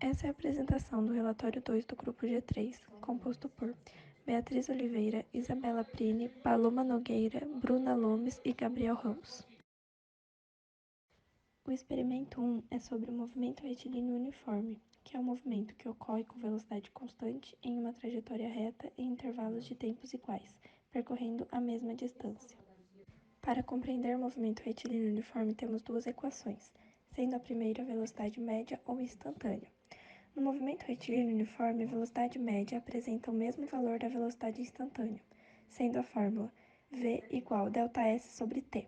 Essa é a apresentação do relatório 2 do grupo G3, composto por Beatriz Oliveira, Isabela Prini, Paloma Nogueira, Bruna Lomes e Gabriel Ramos. O experimento 1 é sobre o movimento retilíneo uniforme, que é um movimento que ocorre com velocidade constante em uma trajetória reta em intervalos de tempos iguais, percorrendo a mesma distância. Para compreender o movimento retilíneo uniforme, temos duas equações, sendo a primeira a velocidade média ou instantânea. No movimento retilíneo uniforme, a velocidade média apresenta o mesmo valor da velocidade instantânea, sendo a fórmula v igual ΔS sobre t.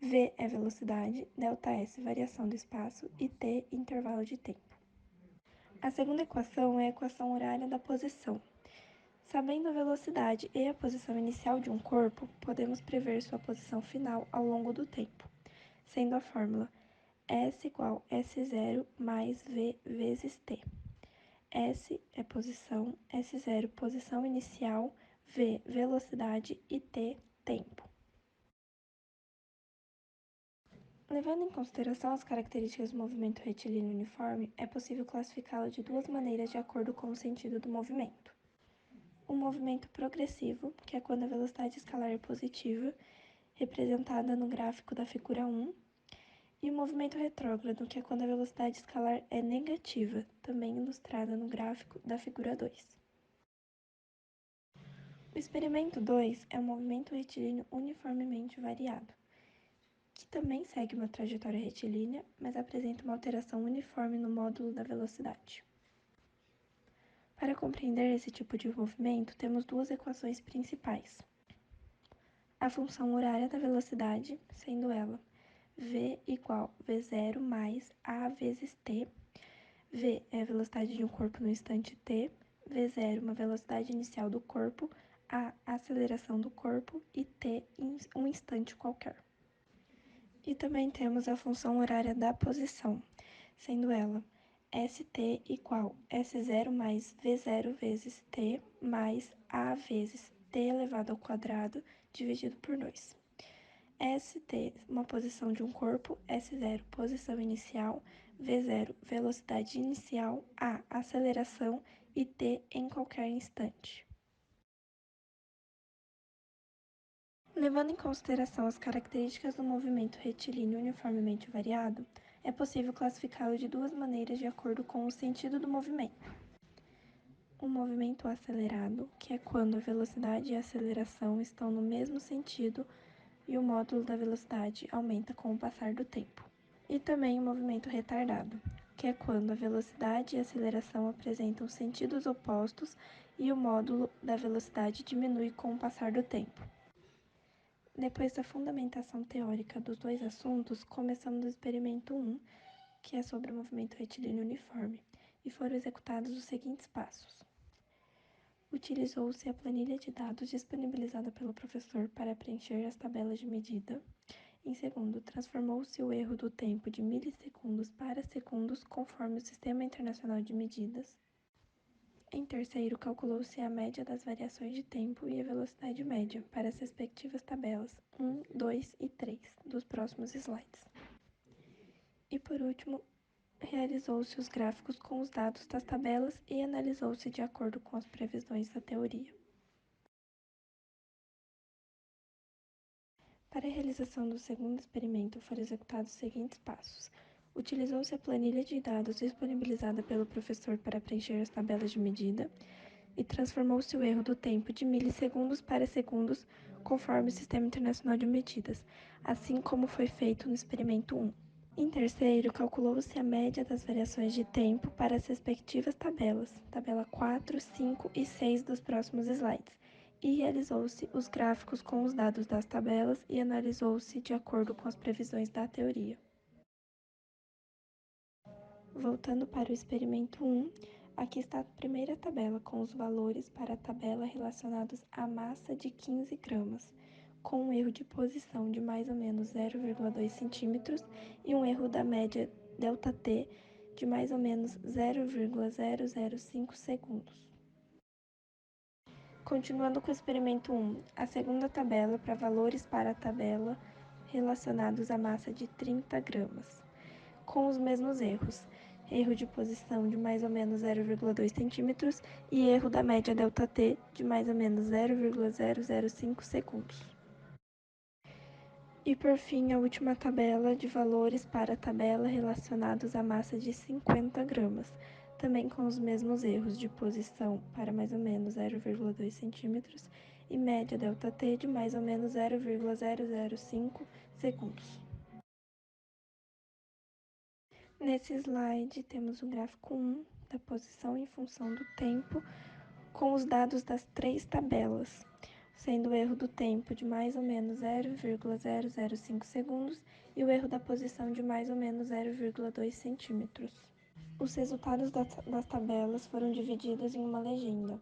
V é velocidade, ΔS variação do espaço e t intervalo de tempo. A segunda equação é a equação horária da posição. Sabendo a velocidade e a posição inicial de um corpo, podemos prever sua posição final ao longo do tempo, sendo a fórmula S igual S0 mais V vezes T. S é posição, S0 posição inicial, V velocidade e T tempo. Levando em consideração as características do movimento retilíneo uniforme, é possível classificá-lo de duas maneiras de acordo com o sentido do movimento. O movimento progressivo, que é quando a velocidade escalar é positiva, representada no gráfico da figura 1, e o movimento retrógrado, que é quando a velocidade escalar é negativa, também ilustrada no gráfico da figura 2. O experimento 2 é um movimento retilíneo uniformemente variado, que também segue uma trajetória retilínea, mas apresenta uma alteração uniforme no módulo da velocidade. Para compreender esse tipo de movimento, temos duas equações principais. A função horária da velocidade, sendo ela v igual v0 mais a vezes t. V é a velocidade de um corpo no instante t, v0 uma velocidade inicial do corpo, a aceleração do corpo e t em um instante qualquer. E também temos a função horária da posição, sendo ela st igual S0 mais V0 vezes t mais a vezes t elevado ao quadrado dividido por 2. St, uma posição de um corpo, S0, posição inicial, V0, velocidade inicial, A, aceleração e T em qualquer instante. Levando em consideração as características do movimento retilíneo uniformemente variado, é possível classificá-lo de duas maneiras de acordo com o sentido do movimento. O movimento acelerado, que é quando a velocidade e a aceleração estão no mesmo sentido e o módulo da velocidade aumenta com o passar do tempo. E também o movimento retardado, que é quando a velocidade e a aceleração apresentam sentidos opostos e o módulo da velocidade diminui com o passar do tempo. Depois da fundamentação teórica dos dois assuntos, começamos o experimento 1, que é sobre o movimento retilíneo uniforme, e foram executados os seguintes passos. Utilizou-se a planilha de dados disponibilizada pelo professor para preencher as tabelas de medida. Em segundo, transformou-se o erro do tempo de milissegundos para segundos conforme o Sistema Internacional de Medidas. Em terceiro, calculou-se a média das variações de tempo e a velocidade média para as respectivas tabelas 1, 2 e 3 dos próximos slides. E por último, realizou-se os gráficos com os dados das tabelas e analisou-se de acordo com as previsões da teoria. Para a realização do segundo experimento foram executados os seguintes passos. Utilizou-se a planilha de dados disponibilizada pelo professor para preencher as tabelas de medida e transformou-se o erro do tempo de milissegundos para segundos conforme o Sistema Internacional de Medidas, assim como foi feito no experimento 1. Em terceiro, calculou-se a média das variações de tempo para as respectivas tabelas, tabela 4, 5 e 6 dos próximos slides, e realizou-se os gráficos com os dados das tabelas e analisou-se de acordo com as previsões da teoria. Voltando para o experimento 1, aqui está a primeira tabela com os valores para a tabela relacionados à massa de 15 gramas, com um erro de posição de mais ou menos 0,2 centímetros e um erro da média ΔT de mais ou menos 0,005 segundos. Continuando com o experimento 1, a segunda tabela para valores para a tabela relacionados à massa de 30 gramas, com os mesmos erros, erro de posição de mais ou menos 0,2 centímetros e erro da média ΔT de mais ou menos 0,005 segundos. E por fim, a última tabela de valores para a tabela relacionados à massa de 50 gramas, também com os mesmos erros de posição para mais ou menos 0,2 centímetros e média ΔT de mais ou menos 0,005 segundos. Nesse slide, temos o gráfico 1 da posição em função do tempo, com os dados das 3 tabelas, sendo o erro do tempo de mais ou menos 0,005 segundos e o erro da posição de mais ou menos 0,2 centímetros. Os resultados das tabelas foram divididos em uma legenda,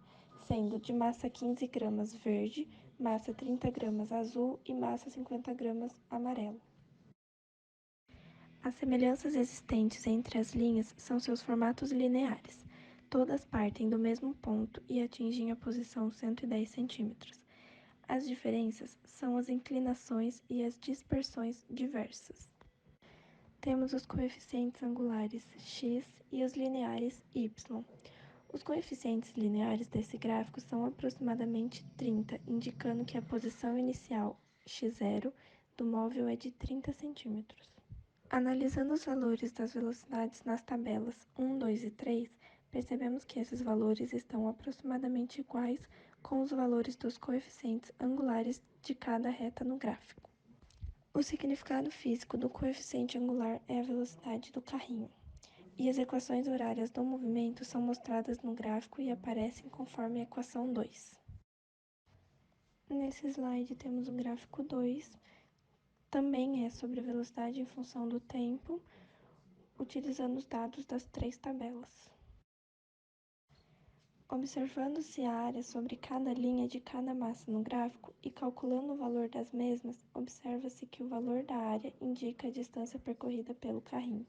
sendo de massa 15 gramas verde, massa 30 gramas azul e massa 50 gramas amarelo. As semelhanças existentes entre as linhas são seus formatos lineares. Todas partem do mesmo ponto e atingem a posição 110 centímetros. As diferenças são as inclinações e as dispersões diversas. Temos os coeficientes angulares x e os lineares y. Os coeficientes lineares desse gráfico são aproximadamente 30, indicando que a posição inicial x0 do móvel é de 30 centímetros. Analisando os valores das velocidades nas tabelas 1, 2 e 3, percebemos que esses valores estão aproximadamente iguais com os valores dos coeficientes angulares de cada reta no gráfico. O significado físico do coeficiente angular é a velocidade do carrinho, e as equações horárias do movimento são mostradas no gráfico e aparecem conforme a equação 2. Nesse slide temos o gráfico 2, também é sobre a velocidade em função do tempo, utilizando os dados das 3 tabelas. Observando-se a área sobre cada linha de cada massa no gráfico e calculando o valor das mesmas, observa-se que o valor da área indica a distância percorrida pelo carrinho.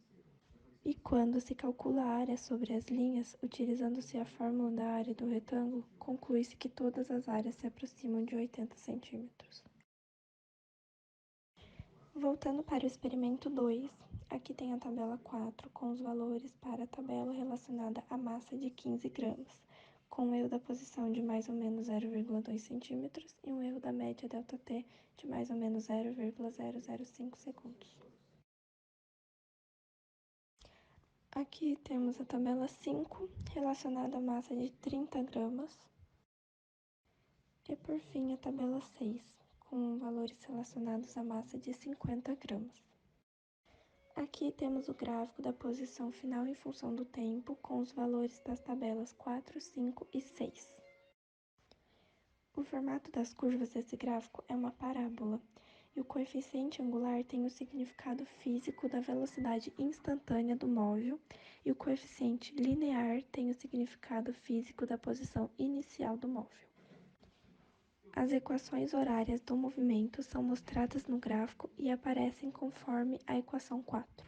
E quando se calcula a área sobre as linhas, utilizando-se a fórmula da área do retângulo, conclui-se que todas as áreas se aproximam de 80 centímetros. Voltando para o experimento 2, aqui tem a tabela 4 com os valores para a tabela relacionada à massa de 15 gramas, com um erro da posição de mais ou menos 0,2 centímetros e um erro da média ΔT de mais ou menos 0,005 segundos. Aqui temos a tabela 5 relacionada à massa de 30 gramas e por fim a tabela 6 com valores relacionados à massa de 50 gramas. Aqui temos o gráfico da posição final em função do tempo, com os valores das tabelas 4, 5 e 6. O formato das curvas desse gráfico é uma parábola, e o coeficiente angular tem o significado físico da velocidade instantânea do móvel, e o coeficiente linear tem o significado físico da posição inicial do móvel. As equações horárias do movimento são mostradas no gráfico e aparecem conforme a equação 4.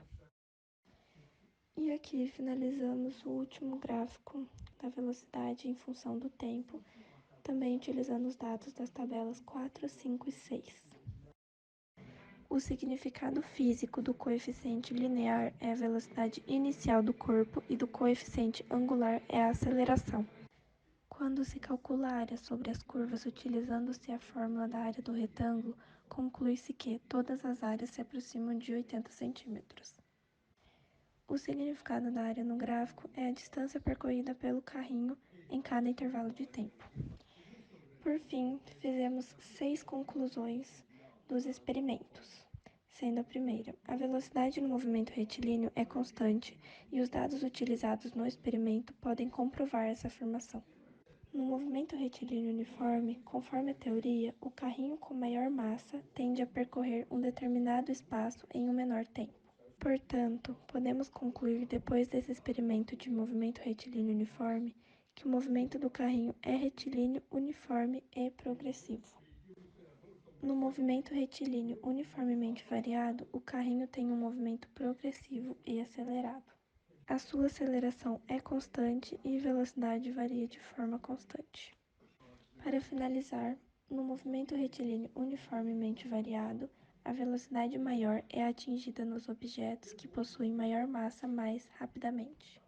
E aqui finalizamos o último gráfico da velocidade em função do tempo, também utilizando os dados das tabelas 4, 5 e 6. O significado físico do coeficiente linear é a velocidade inicial do corpo e do coeficiente angular é a aceleração. Quando se calcula a área sobre as curvas utilizando-se a fórmula da área do retângulo, conclui-se que todas as áreas se aproximam de 80 centímetros. O significado da área no gráfico é a distância percorrida pelo carrinho em cada intervalo de tempo. Por fim, fizemos 6 conclusões dos experimentos, sendo a primeira: a velocidade no movimento retilíneo é constante e os dados utilizados no experimento podem comprovar essa afirmação. No movimento retilíneo uniforme, conforme a teoria, o carrinho com maior massa tende a percorrer um determinado espaço em um menor tempo. Portanto, podemos concluir depois desse experimento de movimento retilíneo uniforme que o movimento do carrinho é retilíneo, uniforme e progressivo. No movimento retilíneo uniformemente variado, o carrinho tem um movimento progressivo e acelerado. A sua aceleração é constante e velocidade varia de forma constante. Para finalizar, no movimento retilíneo uniformemente variado, A velocidade maior é atingida nos objetos que possuem maior massa mais rapidamente.